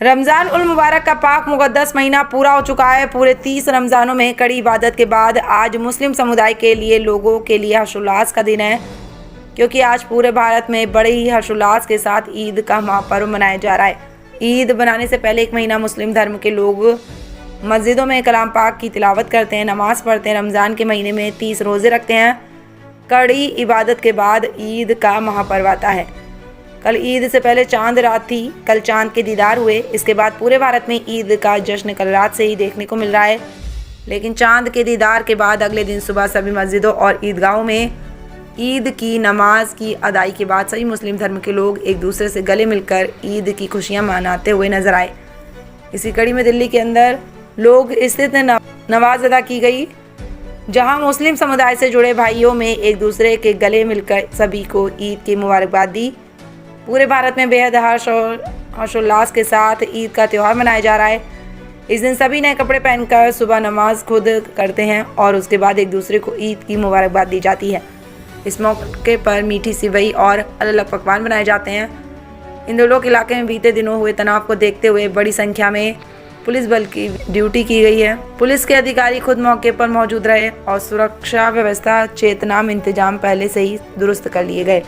रमज़ान उल मुबारक का पाक मुक़द्दस महीना पूरा हो चुका है। पूरे 30 रमज़ानों में कड़ी इबादत के बाद आज मुस्लिम समुदाय के लिए लोगों के लिए हर्षोल्लास का दिन है, क्योंकि आज पूरे भारत में बड़े ही हर्षोल्लास के साथ ईद का महापर्व मनाया जा रहा है। ईद बनाने से पहले एक महीना मुस्लिम धर्म के लोग मस्जिदों में कलाम पाक की तिलावत करते हैं, नमाज़ पढ़ते हैं। रमज़ान के महीने में 30 रोज़े रखते हैं। कड़ी इबादत के बाद ईद का महापर्व आता है। कल ईद से पहले चांद रात थी। कल चांद के दीदार हुए। इसके बाद पूरे भारत में ईद का जश्न कल रात से ही देखने को मिल रहा है। लेकिन चांद के दीदार के बाद अगले दिन सुबह सभी मस्जिदों और ईदगाहों में ईद की नमाज की अदाई के बाद सभी मुस्लिम धर्म के लोग एक दूसरे से गले मिलकर ईद की खुशियां मनाते हुए नजर आए। इसी कड़ी में दिल्ली के अंदर लोग स्थित नमाज अदा की गई, जहां मुस्लिम समुदाय से जुड़े भाइयों में एक दूसरे के गले मिलकर सभी को ईद की मुबारकबाद दी। पूरे भारत में बेहद हर्ष और हर्षोल्लास के साथ ईद का त्यौहार मनाया जा रहा है। इस दिन सभी नए कपड़े पहनकर सुबह नमाज खुद करते हैं और उसके बाद एक दूसरे को ईद की मुबारकबाद दी जाती है। इस मौके पर मीठी सिवई और अलग अलग पकवान बनाए जाते हैं। इन दोनों इलाके में बीते दिनों हुए तनाव को देखते हुए बड़ी संख्या में पुलिस बल की ड्यूटी की गई है। पुलिस के अधिकारी खुद मौके पर मौजूद रहे और सुरक्षा व्यवस्था चेतनाम इंतजाम पहले से ही दुरुस्त कर लिए गए।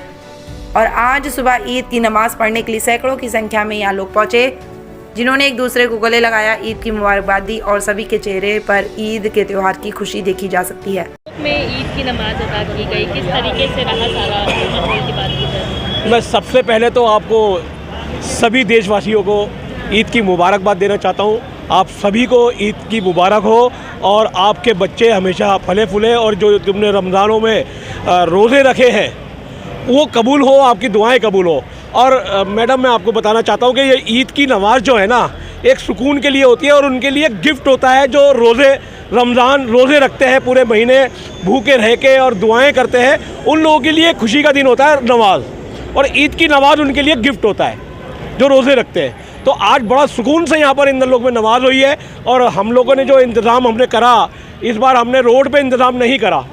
और आज सुबह ईद की नमाज पढ़ने के लिए सैकड़ों की संख्या में यहाँ लोग पहुंचे, जिन्होंने एक दूसरे को गले लगाया, ईद की मुबारकबाद दी और सभी के चेहरे पर ईद के त्यौहार की खुशी देखी जा सकती है। में ईद की नमाज अदा की गई, किस तरीके से रहा सारा माहौल की बात की? मैं सबसे पहले तो आपको सभी देशवासियों को ईद की मुबारकबाद देना चाहता हूँ। आप सभी को ईद की मुबारक हो और आपके बच्चे हमेशा फले फूले और जो तुमने रमज़ानों में रोज़े रखे हैं वो कबूल हो, आपकी दुआएं कबूल हो। और मैडम, मैं आपको बताना चाहता हूँ कि ये ईद की नमाज़ जो है ना, एक सुकून के लिए होती है और उनके लिए गिफ्ट होता है जो रमज़ान रोज़े रखते हैं, पूरे महीने भूखे रह के और दुआएं करते हैं। उन लोगों के लिए खुशी का दिन होता है नमाज, और ईद की नमाज़ उनके लिए गिफ्ट होता है जो रोज़े रखते हैं। तो आज बड़ा सुकून से यहाँ पर इंदर लोग में नमाज हुई है। और हम लोगों ने जो इंतज़ाम हमने करा, इस बार हमने रोड पे इंतज़ाम नहीं करा।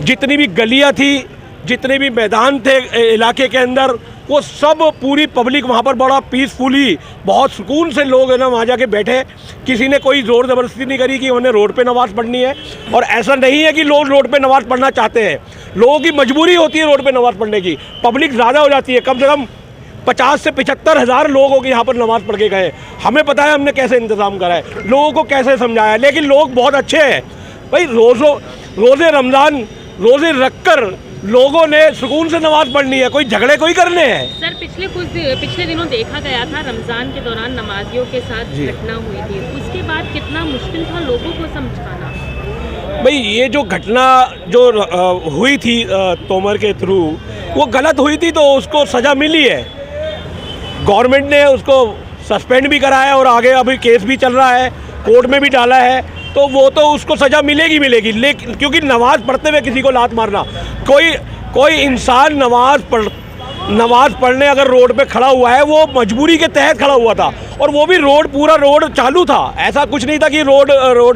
जितनी भी गलियाँ थी, जितने भी मैदान थे इलाके के अंदर, वो सब पूरी पब्लिक वहाँ पर बड़ा पीसफुली, बहुत सुकून से लोग है ना वहाँ जाके बैठे। किसी ने कोई ज़ोर ज़बरदस्ती नहीं करी कि उन्हें रोड पे नमाज़ पढ़नी है। और ऐसा नहीं है कि लोग रोड पे नमाज़ पढ़ना चाहते हैं, लोगों की मजबूरी होती है रोड पे नमाज़ पढ़ने की। पब्लिक ज़्यादा हो जाती है, कम से कम 50 से 75 हज़ार लोग हो के यहाँ पर नमाज़ पढ़ के गए। हमें पता है हमने कैसे इंतज़ाम करा है, लोगों को कैसे समझाया, लेकिन लोग बहुत अच्छे हैं भाई। रोज़े रमज़ान रोज़े रखकर लोगों ने सुकून से नमाज पढ़नी है, कोई झगड़े कोई करने हैं। सर, पिछले दिनों देखा गया था रमज़ान के दौरान नमाजियों के साथ घटना हुई थी, उसके बाद कितना मुश्किल था लोगों को समझाना। भाई, ये जो घटना जो हुई थी तोमर के थ्रू, वो गलत हुई थी, तो उसको सज़ा मिली है। गवर्नमेंट ने उसको सस्पेंड भी करा है और आगे अभी केस भी चल रहा है, कोर्ट में भी डाला है, तो वो तो उसको सज़ा मिलेगी। लेकिन क्योंकि नमाज़ पढ़ते हुए किसी को लात मारना, कोई इंसान नमाज़ पढ़ने अगर रोड पे खड़ा हुआ है, वो मजबूरी के तहत खड़ा हुआ था, और वो भी पूरा रोड चालू था। ऐसा कुछ नहीं था कि रोड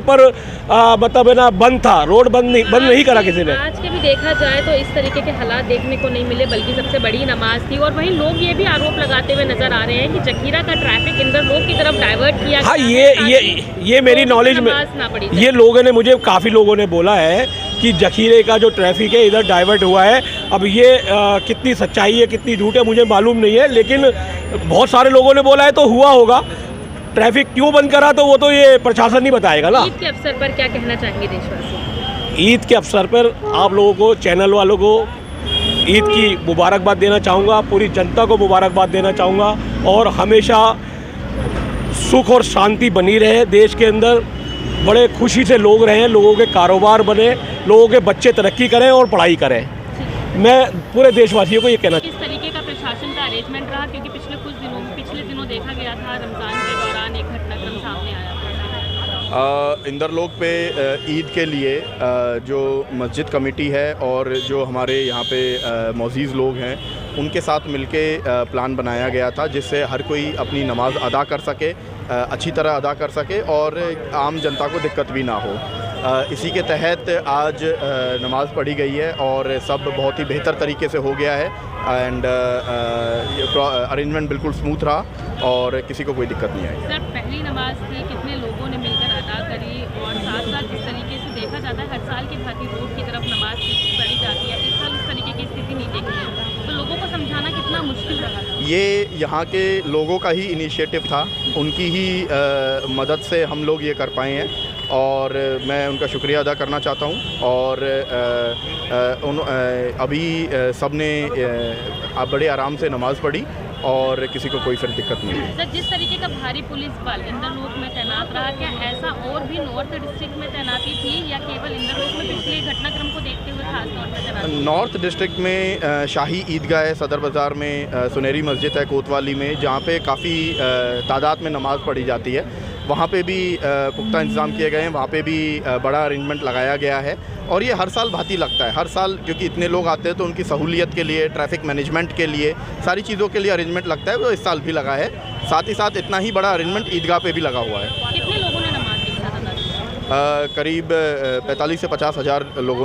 पर मतलब है ना बंद था। रोड बंद नहीं करा किसी ने। आज के भी देखा जाए तो इस तरीके के हालात देखने को नहीं मिले, बल्कि सबसे बड़ी नमाज थी। और वहीं लोग ये भी आरोप लगाते हुए नजर आ रहे हैं कि जखीरा का ट्रैफिक इंदर लोग की तरफ डाइवर्ट किया। हाँ, ये मेरी नॉलेज में ये लोगों ने मुझे काफ़ी लोगों ने बोला है कि जखीरे का जो ट्रैफिक है इधर डाइवर्ट हुआ है। अब ये कितनी सच्चाई है कितनी झूठ है मुझे मालूम नहीं है, लेकिन बहुत सारे लोगों ने बोला है, तो हुआ होगा। ट्रैफिक क्यों बंद करा तो वो तो ये प्रशासन ही बताएगा ना। ईद के अवसर पर क्या कहना चाहेंगे देशवासी? ईद के अवसर पर आप लोगों को, चैनल वालों को ईद की मुबारकबाद देना चाहूँगा, पूरी जनता को मुबारकबाद देना चाहूँगा। और हमेशा सुख और शांति बनी रहे देश के अंदर, बड़े खुशी से लोग रहें, लोगों के कारोबार बने, लोगों के बच्चे तरक्की करें और पढ़ाई करें। मैं पूरे देशवासियों को ये कहना। किस तरीके का प्रशासन का अरेंजमेंट रहा, क्योंकि पिछले दिनों देखा गया था रमज़ान के दौरान एक घटनाक्रम सामने आया था। इंदर लोग पे ईद के लिए जो मस्जिद कमेटी है और जो हमारे यहाँ पे मौजूद लोग हैं, उनके साथ मिलके प्लान बनाया गया था, जिससे हर कोई अपनी नमाज अदा कर सके, अच्छी तरह अदा कर सके और आम जनता को दिक्कत भी ना हो। इसी के तहत आज नमाज़ पढ़ी गई है और सब बहुत ही बेहतर तरीके से हो गया है एंड अरेंजमेंट बिल्कुल स्मूथ रहा। और किसी को कोई दिक्कत नहीं आई। सर पहली नमाज थी, कितने लोगों ने मिलकर अदा करी और साथ साथ जिस तरीके से देखा जाता है हर साल की भांति रोड की तरफ नमाज पढ़ी जाती है, इस साल उस तरीके की स्थिति नहीं देखी गई, तो लोगों को समझाना कितना मुश्किल रहा था? ये यहाँ के लोगों का ही इनिशिएटिव था, उनकी ही मदद से हम लोग ये कर पाए हैं और मैं उनका शुक्रिया अदा करना चाहता हूँ। और अभी सब ने बड़े आराम से नमाज़ पढ़ी और किसी को कोई फिर दिक्कत नहीं हुई। सर जिस तरीके का भारी पुलिस बल इंद्रलोक में तैनात रहा, क्या ऐसा और भी नॉर्थ डिस्ट्रिक्ट में तैनाती थी या केवल इंद्रलोक में पिछले घटनाक्रम को देखते हुए खास तौर पर तैनाती? नॉर्थ डिस्ट्रिक्ट में शाही ईदगाह है, सदर बाज़ार में सुनहरी मस्जिद है कोतवाली में, जहाँ पे काफ़ी तादाद में नमाज़ पढ़ी जाती है, वहाँ पे भी पुख्ता इंतज़ाम किए गए हैं, वहाँ पे भी बड़ा अरेंजमेंट लगाया गया है। और ये हर साल भांति लगता है, हर साल, क्योंकि इतने लोग आते हैं तो उनकी सहूलियत के लिए, ट्रैफिक मैनेजमेंट के लिए, सारी चीज़ों के लिए अरेंजमेंट लगता है, वो इस साल भी लगा है। साथ ही साथ इतना ही बड़ा अरेंजमेंट ईदगाह पे भी लगा हुआ है। कितने लोगों ने नमाज की? करीब 45 से 50 हज़ार लोगों